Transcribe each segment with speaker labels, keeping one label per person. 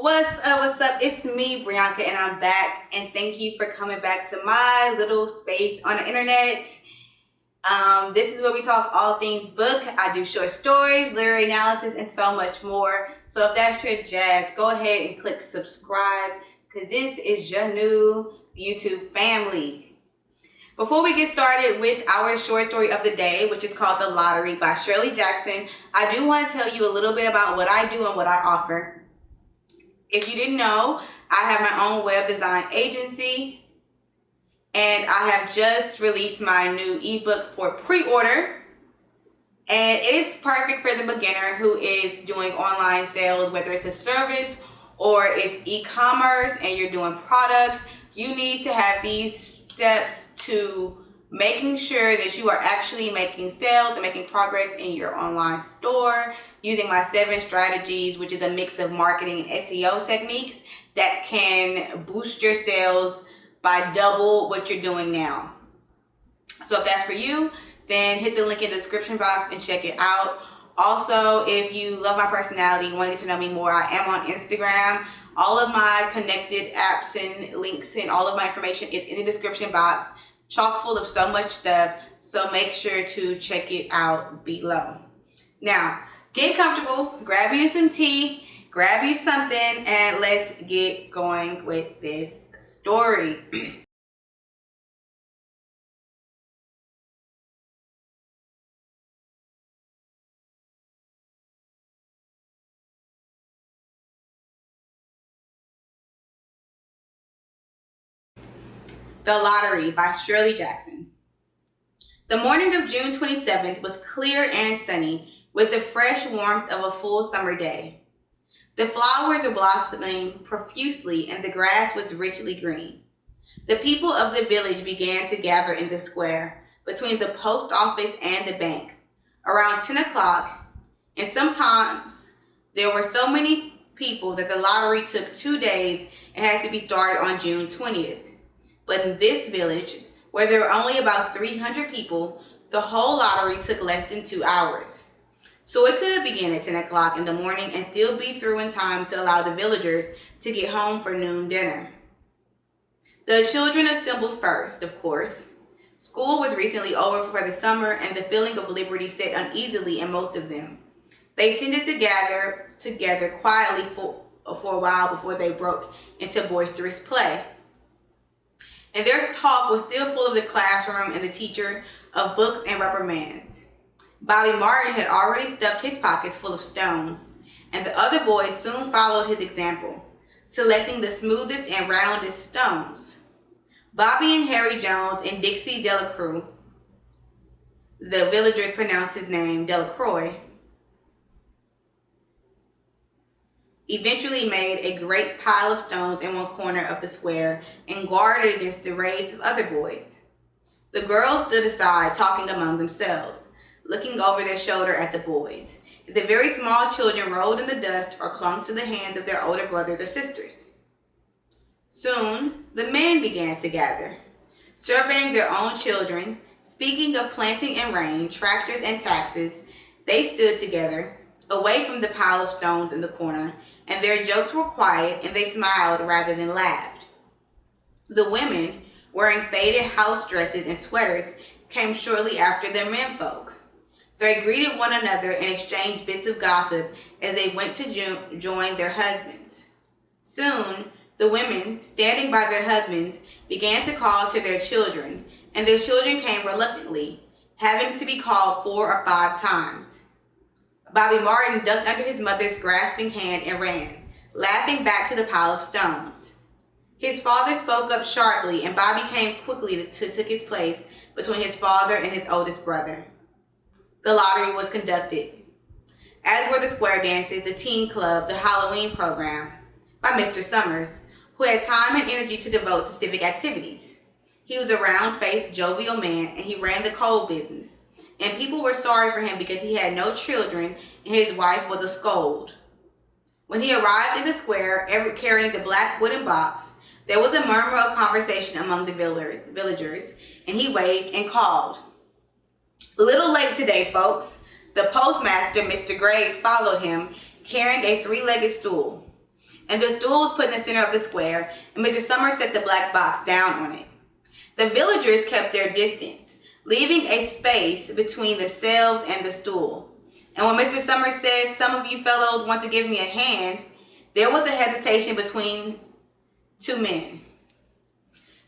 Speaker 1: What's up? What's up? It's me, Brianca, and I'm back. And thank you for coming back to my little space on the internet. This is where we talk all things book. I do short stories, literary analysis, and so much more. So if that's your jazz, go ahead and click subscribe because this is your new YouTube family. Before we get started with our short story of the day, which is called The Lottery by Shirley Jackson, I do want to tell you a little bit about what I do and what I offer. If you didn't know, I have my own web design agency, and I have just released my new ebook for pre-order, and it's perfect for the beginner who is doing online sales, whether it's a service or it's e-commerce and you're doing products. You need to have these steps to making sure that you are actually making sales and making progress in your online store using my 7 strategies, which is a mix of marketing and SEO techniques that can boost your sales by double what you're doing now. So if that's for you, then hit the link in the description box and check it out. Also, if you love my personality, you want to get to know me more, I am on Instagram. All of my connected apps and links and all of my information is in the description box, chock full of so much stuff. So make sure to check it out below. Now, get comfortable, grab you some tea, grab you something, and let's get going with this story. The Lottery by Shirley Jackson. The morning of June 27th was clear and sunny, with the fresh warmth of a full summer day. The flowers were blossoming profusely and the grass was richly green. The people of the village began to gather in the square between the post office and the bank around 10 o'clock, and sometimes there were so many people that the lottery took 2 days and had to be started on June 20th. But in this village, where there were only about 300 people, the whole lottery took less than 2 hours. So it could begin at 10 o'clock in the morning and still be through in time to allow the villagers to get home for noon dinner. The children assembled first, of course. School was recently over for the summer, and the feeling of liberty sat uneasily in most of them. They tended to gather together quietly for a while before they broke into boisterous play. And their talk was still full of the classroom and the teacher, of books and reprimands. Bobby Martin had already stuffed his pockets full of stones, and the other boys soon followed his example, selecting the smoothest and roundest stones. Bobby and Harry Jones and Dixie Delacroix, the villagers pronounced his name Delacroix, eventually made a great pile of stones in one corner of the square and guarded against the raids of other boys. The girls stood aside, talking among themselves, looking over their shoulder at the boys. The very small children rolled in the dust or clung to the hands of their older brothers or sisters. Soon, the men began to gather, surveying their own children, speaking of planting and rain, tractors and taxes. They stood together, away from the pile of stones in the corner, and their jokes were quiet and they smiled rather than laughed. The women, wearing faded house dresses and sweaters, came shortly after their menfolk. They greeted one another and exchanged bits of gossip as they went to join their husbands. Soon, the women, standing by their husbands, began to call to their children, and their children came reluctantly, having to be called 4 or 5 times. Bobby Martin ducked under his mother's grasping hand and ran, laughing back to the pile of stones. His father spoke up sharply, and Bobby came quickly to take his place between his father and his oldest brother. The lottery was conducted, as were the square dances, the teen club, the Halloween program, by Mr. Summers, who had time and energy to devote to civic activities. He was a round-faced, jovial man, and he ran the coal business. And people were sorry for him because he had no children and his wife was a scold. When he arrived in the square, carrying the black wooden box, there was a murmur of conversation among the villagers, and he waved and called. A little late today, folks. The postmaster, Mr. Graves, followed him, carrying a 3-legged stool. and the stool was put in the center of the square, and Mr. Summers set the black box down on it. The villagers kept their distance, leaving a space between themselves and the stool. And when Mr. Summers said, "Some of you fellows want to give me a hand," there was a hesitation between two men.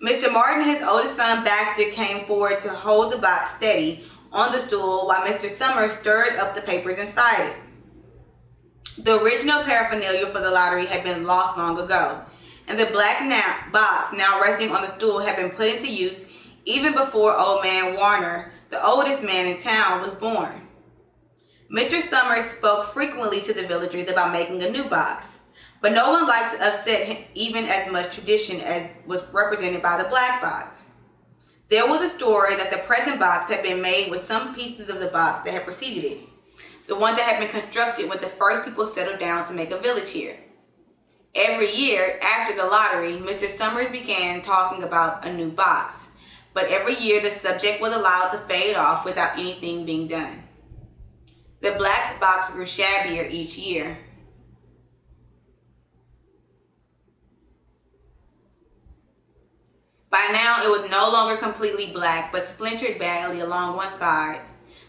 Speaker 1: Mr. Martin and his oldest son Baxter came forward to hold the box steady on the stool while Mr. Summers stirred up the papers inside it. The original paraphernalia for the lottery had been lost long ago, and the black box now resting on the stool had been put into use even before Old Man Warner, the oldest man in town, was born. Mr. Summers spoke frequently to the villagers about making a new box, but no one liked to upset even as much tradition as was represented by the black box. There was a story that the present box had been made with some pieces of the box that had preceded it, the one that had been constructed when the first people settled down to make a village here. Every year after the lottery, Mr. Summers began talking about a new box, but every year the subject was allowed to fade off without anything being done. The black box grew shabbier each year. By now, it was no longer completely black, but splintered badly along one side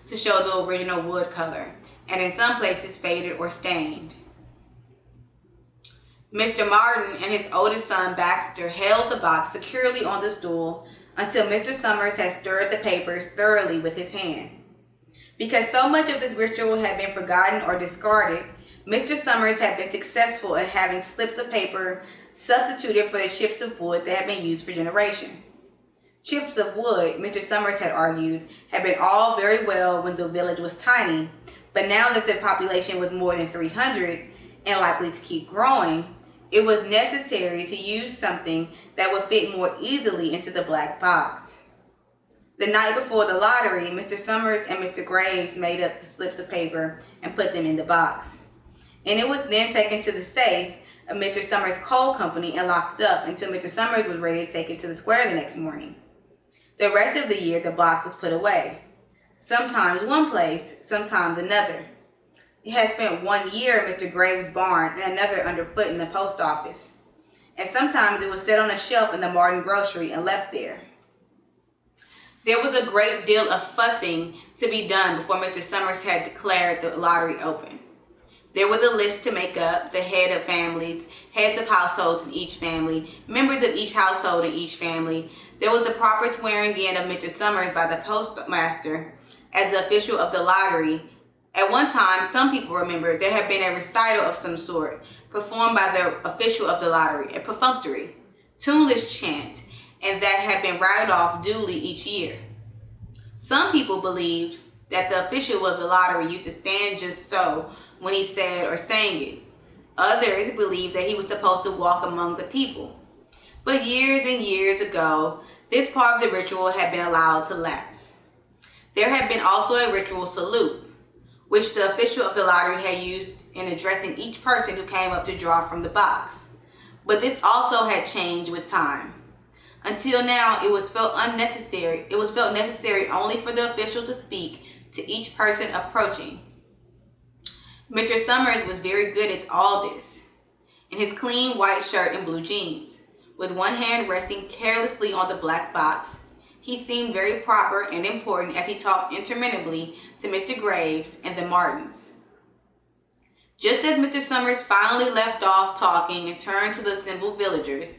Speaker 1: to show the original wood color, and in some places faded or stained. Mr. Martin and his oldest son Baxter held the box securely on the stool until Mr. Summers had stirred the papers thoroughly with his hand. Because so much of this ritual had been forgotten or discarded, Mr. Summers had been successful at having slips of paper substituted for the chips of wood that had been used for generations. Chips of wood, Mr. Summers had argued, had been all very well when the village was tiny, but now that the population was more than 300 and likely to keep growing, it was necessary to use something that would fit more easily into the black box. The night before the lottery, Mr. Summers and Mr. Graves made up the slips of paper and put them in the box. And it was then taken to the safe of Mr. Summers' coal company and locked up until Mr. Summers was ready to take it to the square the next morning. The rest of the year, the box was put away. Sometimes one place, sometimes another. It had spent 1 year in Mr. Graves' barn and another underfoot in the post office. And sometimes it was set on a shelf in the Martin grocery and left there. There was a great deal of fussing to be done before Mr. Summers had declared the lottery open. There was a list to make up, the head of families, heads of households in each family, members of each household in each family. There was the proper swearing in of Mr. Summers by the postmaster as the official of the lottery. At one time, some people remember there had been a recital of some sort performed by the official of the lottery, a perfunctory, tuneless chant, and that had been rattled off duly each year. Some people believed that the official of the lottery used to stand just so when he said or sang it. Others believed that he was supposed to walk among the people. But years and years ago, this part of the ritual had been allowed to lapse. There had been also a ritual salute, which the official of the lottery had used in addressing each person who came up to draw from the box. But this also had changed with time. Until now, it was felt necessary only for the official to speak to each person approaching. Mr. Summers was very good at all this, in his clean white shirt and blue jeans. With one hand resting carelessly on the black box, he seemed very proper and important as he talked interminably to Mr. Graves and the Martins. Just as Mr. Summers finally left off talking and turned to the assembled villagers,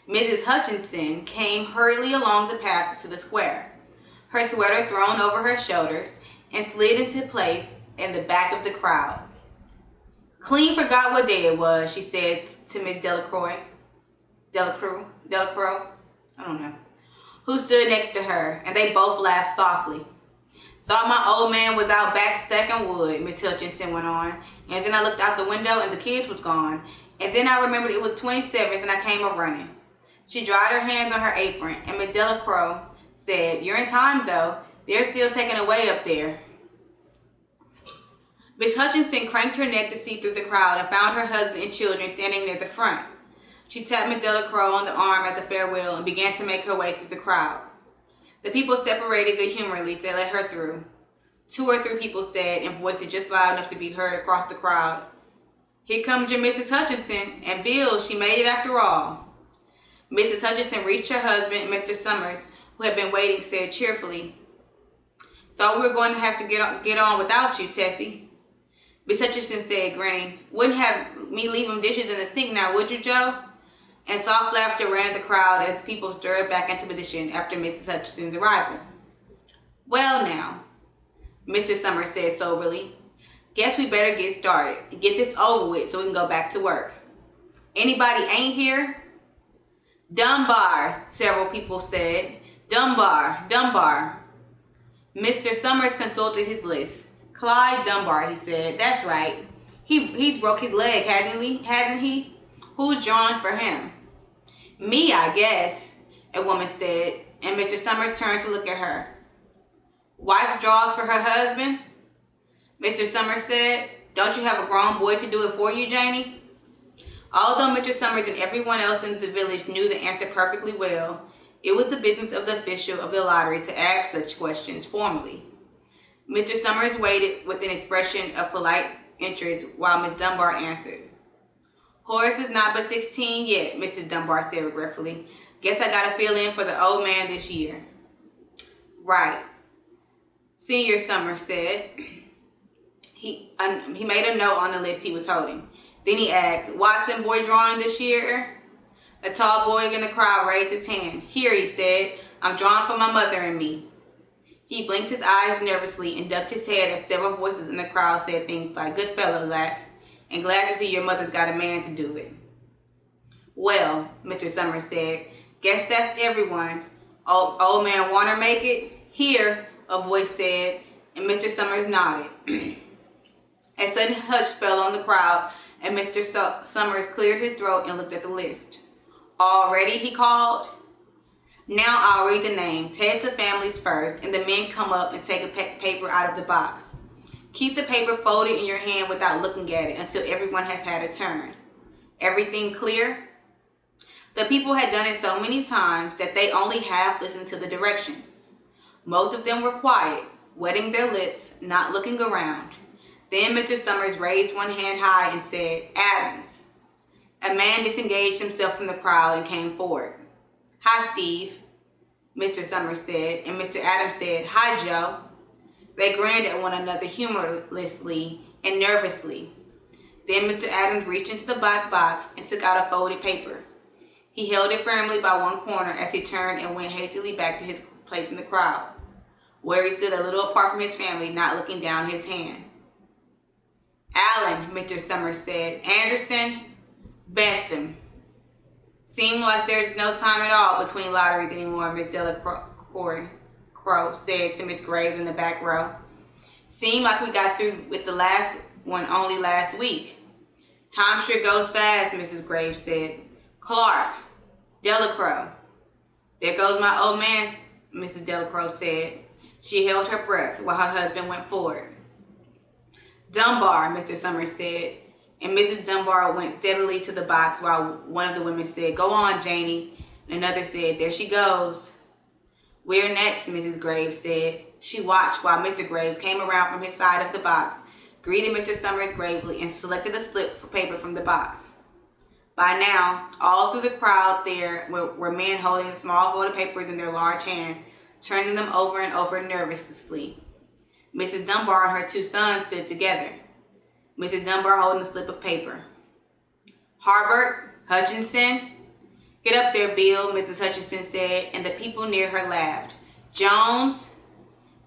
Speaker 1: Mrs. Hutchinson came hurriedly along the path to the square, her sweater thrown over her shoulders, and slid into place in the back of the crowd. "Clean forgot what day it was," she said to Miss Delacroix, I don't know, who stood next to her, and they both laughed softly. "Thought my old man was out back stacking wood," Miss Hutchinson went on, "and then I looked out the window and the kids was gone, and then I remembered it was 27th and I came a-running." She dried her hands on her apron, and Miss Delacroix said, "You're in time, though. They're still taking away up there." Miss Hutchinson cranked her neck to see through the crowd and found her husband and children standing near the front. She tapped Miss Delacroix on the arm at the farewell and began to make her way through the crowd. The people separated good-humoredly to let her through. 2 or 3 people said, in voices just loud enough to be heard across the crowd, Here comes your Mrs. Hutchinson, and Bill, she made it after all. Mrs. Hutchinson reached her husband, Mr. Summers, who had been waiting, said cheerfully, "Thought we were going to have to get on without you, Tessie." Miss Hutchinson said, grinning, "Wouldn't have me leave them dishes in the sink now, would you, Joe?" And soft laughter ran the crowd as people stirred back into position after Mrs. Hutchinson's arrival. "Well now," Mr. Summers said soberly, "guess we better get started and get this over with so we can go back to work. Anybody ain't here?" "Dunbar," several people said. Dunbar. Mr. Summers consulted his list. "Clyde Dunbar," he said. "That's right. He's broke his leg, hasn't he? Who's drawing for him?" "Me, I guess," a woman said, and Mr. Summers turned to look at her. "Wife draws for her husband?" Mr. Summers said. "Don't you have a grown boy to do it for you, Janie?" Although Mr. Summers and everyone else in the village knew the answer perfectly well, it was the business of the official of the lottery to ask such questions formally. Mr. Summers waited with an expression of polite interest while Miss Dunbar answered. "Horace is not but 16 yet," Mrs. Dunbar said regretfully. "Guess I gotta fill in for the old man this year." "Right," Senior Summers said. He made a note on the list he was holding. Then he asked, "Watson boy drawing this year?" A tall boy in the crowd raised his hand. "Here," he said. "I'm drawing for my mother and me." He blinked his eyes nervously and ducked his head as several voices in the crowd said things like, "Good fellow, Lack, and glad to see your mother's got a man to do it." "Well," Mr. Summers said, "guess that's everyone. Old man Warner make it?" "Here," a voice said, and Mr. Summers nodded. A sudden hush fell on the crowd, and Mr. Summers cleared his throat and looked at the list. "All ready?" he called. "Now I'll read the names, heads of families first, and the men come up and take a paper out of the box. Keep the paper folded in your hand without looking at it until everyone has had a turn. Everything clear?" The people had done it so many times that they only half listened to the directions. Most of them were quiet, wetting their lips, not looking around. Then Mr. Summers raised one hand high and said, "Adams." A man disengaged himself from the crowd and came forward. "Hi, Steve," Mr. Summers said, and Mr. Adams said, "Hi, Joe." They grinned at one another humorously and nervously. Then Mr. Adams reached into the black box and took out a folded paper. He held it firmly by one corner as he turned and went hastily back to his place in the crowd, where he stood a little apart from his family, not looking down his hand. "Allen," Mr. Summers said. "Anderson, Bentham." "Seems like there's no time at all between lotteries anymore," Miss Delacroix said to Miss Graves in the back row. "Seemed like we got through with the last one only last week." "Time sure goes fast," Mrs. Graves said. "Clark, Delacroix." "There goes my old man," Mrs. Delacroix said. She held her breath while her husband went forward. "Dunbar," Mr. Summers said, and Mrs. Dunbar went steadily to the box while one of the women said, "Go on, Janie," and another said, "There she goes." "We're next," Mrs. Graves said. She watched while Mr. Graves came around from his side of the box, greeted Mr. Summers gravely, and selected a slip of paper from the box. By now, all through the crowd there were men holding small folded papers in their large hand, turning them over and over nervously. Mrs. Dunbar and her two sons stood together, Mrs. Dunbar holding a slip of paper. "Harbert, Hutchinson." "Get up there, Bill," Mrs. Hutchinson said, and the people near her laughed. "Jones."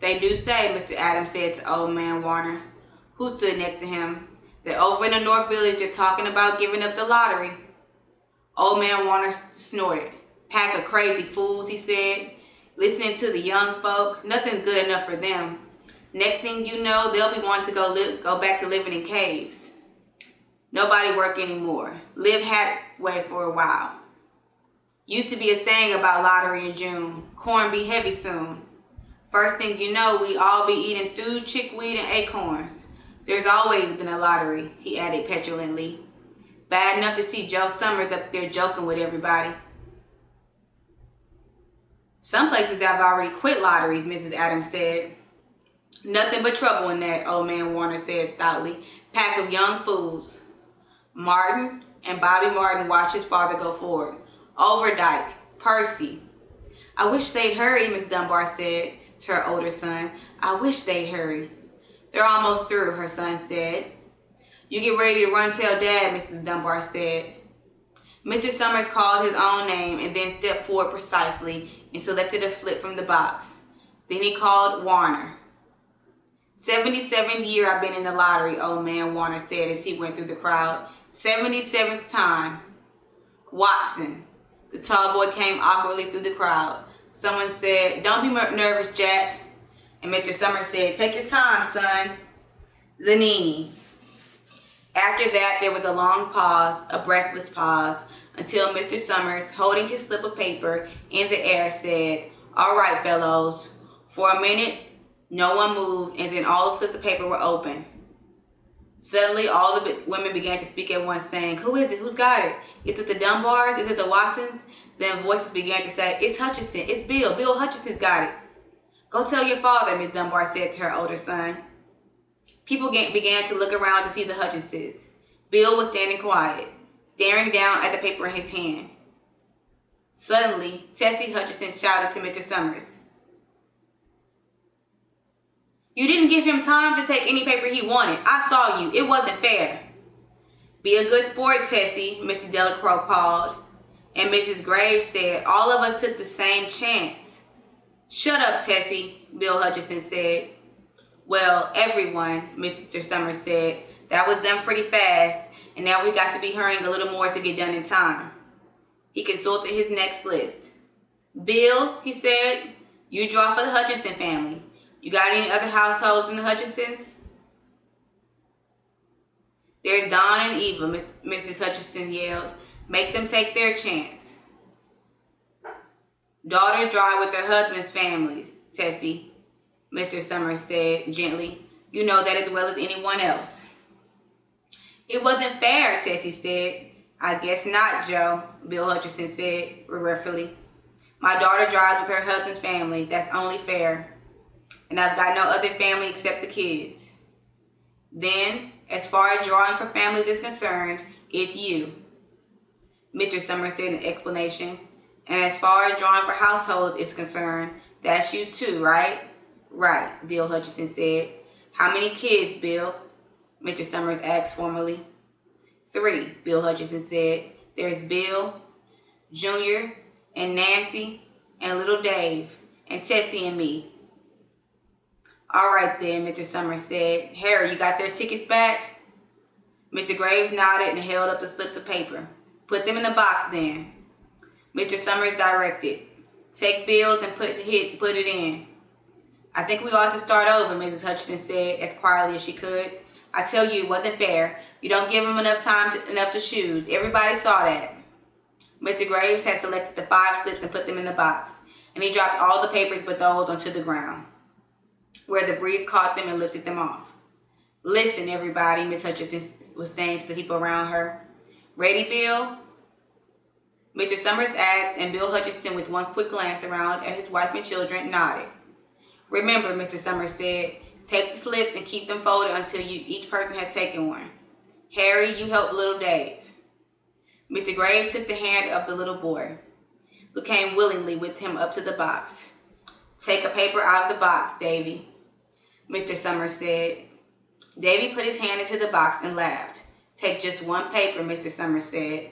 Speaker 1: "They do say," Mr. Adams said to old man Warner, who stood next to him, "that over in the North Village they're talking about giving up the lottery." Old man Warner snorted. "Pack of crazy fools," he said. "Listening to the young folk, nothing's good enough for them. Next thing you know, they'll be wanting to go back to living in caves. Nobody work anymore. Live halfway for a while. Used to be a saying about lottery in June. Corn be heavy soon. First thing you know, we all be eating stewed chickweed and acorns. There's always been a lottery," he added petulantly. "Bad enough to see Joe Summers up there joking with everybody." "Some places have already quit lotteries," Mrs. Adams said. "Nothing but trouble in that," old man Warner said stoutly. "Pack of young fools." Martin and Bobby Martin watched his father go forward. Overdyke, Percy. I wish they'd hurry, Miss Dunbar said to her older son. I wish they'd hurry. They're almost through, her son said. You get ready to run tell Dad, Mrs. Dunbar said. Mr. Summers called his own name and then stepped forward precisely and selected a slip from the box. Then he called Warner. 77th year I've been in the lottery, old man, Warner said as he went through the crowd. 77th time. Watson. The tall boy came awkwardly through the crowd. Someone said, don't be nervous, Jack. And Mr. Summers said, take your time, son. Zanini. After that, there was a long pause, a breathless pause, until Mr. Summers, holding his slip of paper in the air, said, all right, fellows. For a minute, no one moved, and then all the slips of paper were open. Suddenly, all the women began to speak at once, saying, who is it? Who's got it? Is it the Dunbars? Is it the Watsons? Then voices began to say, it's Hutchinson. It's Bill. Bill Hutchinson's got it. Go tell your father, Miss Dunbar said to her older son. People began to look around to see the Hutchinsons. Bill was standing quiet, staring down at the paper in his hand. Suddenly, Tessie Hutchinson shouted to Mr. Summers. You didn't give him time to take any paper he wanted. I saw you. It wasn't fair. Be a good sport, Tessie, Mrs. Delacroix called. And Mrs. Graves said, all of us took the same chance. Shut up, Tessie, Bill Hutchinson said. Well, everyone, Mr. Summers said, that was done pretty fast, and now we got to be hurrying a little more to get done in time. He consulted his next list. Bill, he said, you draw for the Hutchinson family. You got any other households in the Hutchinsons? There's Don and Eva, Mrs. Hutchinson yelled. Make them take their chance. Daughters drive with their husbands' families, Tessie, Mr. Summers said gently. You know that as well as anyone else. It wasn't fair, Tessie said. I guess not, Joe, Bill Hutchinson said regretfully. My daughter drives with her husband's family. That's only fair. And I've got no other family except the kids. Then, as far as drawing for families is concerned, it's you, Mr. Summers said in explanation. And as far as drawing for households is concerned, that's you too, right? Right, Bill Hutchinson said. How many kids, Bill? Mr. Summers asked formally. 3, Bill Hutchinson said. There's Bill, Junior, and Nancy, and little Dave, and Tessie and me. All right then, Mr. Summers said. Harry, you got their tickets back? Mr. Graves nodded and held up the slips of paper. Put them in the box then. Mr. Summers directed. Take Bill's and put it in. I think we ought to start over, Mrs. Hutchinson said as quietly as she could. I tell you, it wasn't fair. You don't give them enough time enough to choose. Everybody saw that. Mr. Graves had selected the 5 slips and put them in the box, and he dropped all the papers but those onto the ground, where the breeze caught them and lifted them off. Listen, everybody, Miss Hutchinson was saying to the people around her. Ready, Bill? Mr. Summers asked, and Bill Hutchinson, with one quick glance around at his wife and children, nodded. Remember, Mr. Summers said, take the slips and keep them folded until each person has taken one. Harry, you help little Dave. Mr. Graves took the hand of the little boy, who came willingly with him up to the box. Take a paper out of the box, Davy, Mr. Summers said. Davy put his hand into the box and laughed. Take just one paper, Mr. Summers said.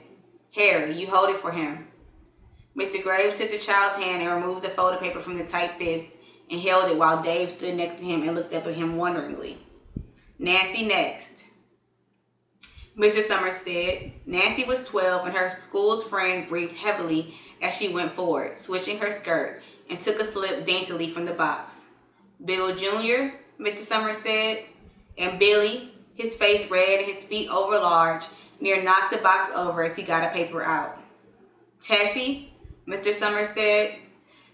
Speaker 1: Harry, you hold it for him. Mr. Graves took the child's hand and removed the folded paper from the tight fist and held it while Dave stood next to him and looked up at him wonderingly. Nancy next, Mr. Summers said. Nancy was 12 and her school's friend breathed heavily as she went forward, switching her skirt, and took a slip daintily from the box. Bill Jr., Mr. Summers said, and Billy, his face red and his feet overlarge, near knocked the box over as he got a paper out. Tessie, Mr. Summers said.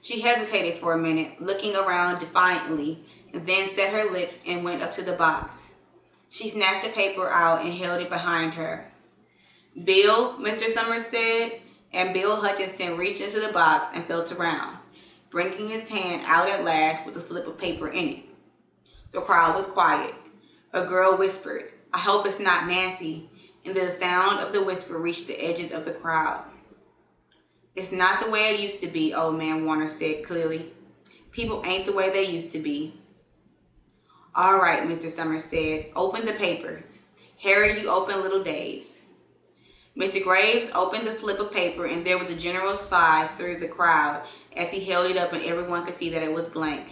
Speaker 1: She hesitated for a minute, looking around defiantly, and then set her lips and went up to the box. She snatched the paper out and held it behind her. Bill, Mr. Summers said, and Bill Hutchinson reached into the box and felt around, bringing his hand out at last with a slip of paper in it. The crowd was quiet. A girl whispered, I hope it's not Nancy, and the sound of the whisper reached the edges of the crowd. "It's not the way it used to be," Old Man Warner said clearly. "People ain't the way they used to be." "All right," Mr. Summers said. "Open the papers. Harry, you open little Dave's." Mr. Graves opened the slip of paper, and there was a general sigh through the crowd as he held it up and everyone could see that it was blank.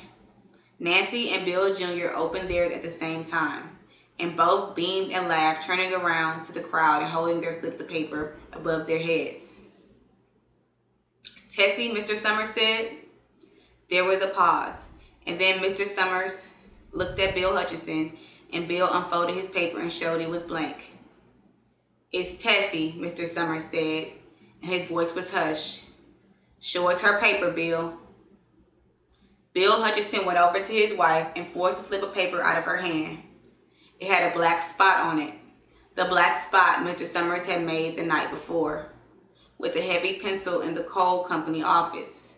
Speaker 1: Nancy and Bill Jr. opened theirs at the same time, and both beamed and laughed, turning around to the crowd and holding their slips of paper above their heads. "Tessie," Mr. Summers said. There was a pause, and then Mr. Summers looked at Bill Hutchinson, and Bill unfolded his paper and showed it was blank. "It's Tessie," Mr. Summers said, and his voice was hushed. "Show us her paper, Bill." Bill Hutchinson went over to his wife and forced a slip of paper out of her hand. It had a black spot on it, the black spot Mr. Summers had made the night before, with a heavy pencil in the coal company office.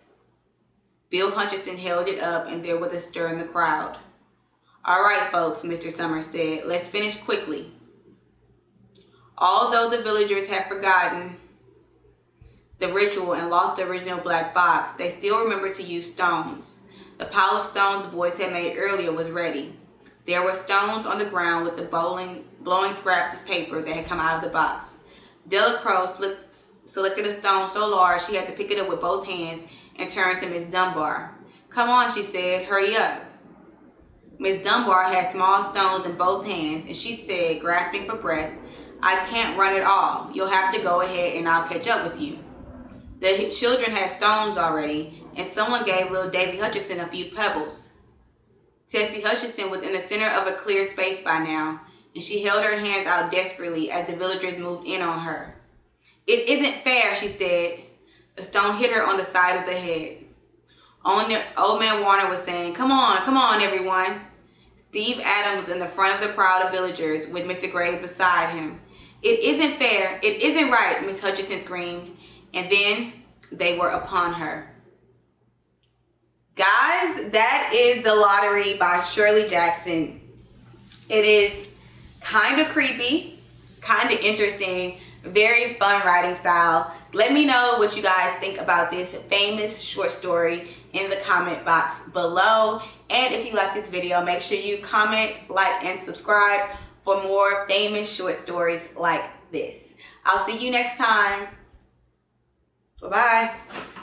Speaker 1: Bill Hutchinson held it up, and there was a stir in the crowd. "All right, folks," Mr. Summers said, "let's finish quickly." Although the villagers had forgotten the ritual and lost the original black box, they still remembered to use stones. The pile of stones the boys had made earlier was ready. There were stones on the ground with the blowing scraps of paper that had come out of the box. Delacroix selected a stone so large she had to pick it up with both hands and turned to Miss Dunbar. "Come on," she said. "Hurry up." Miss Dunbar had small stones in both hands, and she said, grasping for breath, "I can't run at all. You'll have to go ahead and I'll catch up with you." The children had stones already, and someone gave little Davy Hutchinson a few pebbles. Tessie Hutchinson was in the center of a clear space by now, and she held her hands out desperately as the villagers moved in on her. "It isn't fair," she said. A stone hit her on the side of the head. Old Man Warner was saying, come on, everyone." Steve Adams was in the front of the crowd of villagers with Mr. Graves beside him. "It isn't fair. It isn't right," Miss Hutchinson screamed. And then they were upon her. Guys, that is The Lottery by Shirley Jackson. It is kind of creepy, kind of interesting, very fun writing style. Let me know what you guys think about this famous short story in the comment box below. And if you like this video, make sure you comment, like, and subscribe for more famous short stories like this. I'll see you next time. Bye-bye.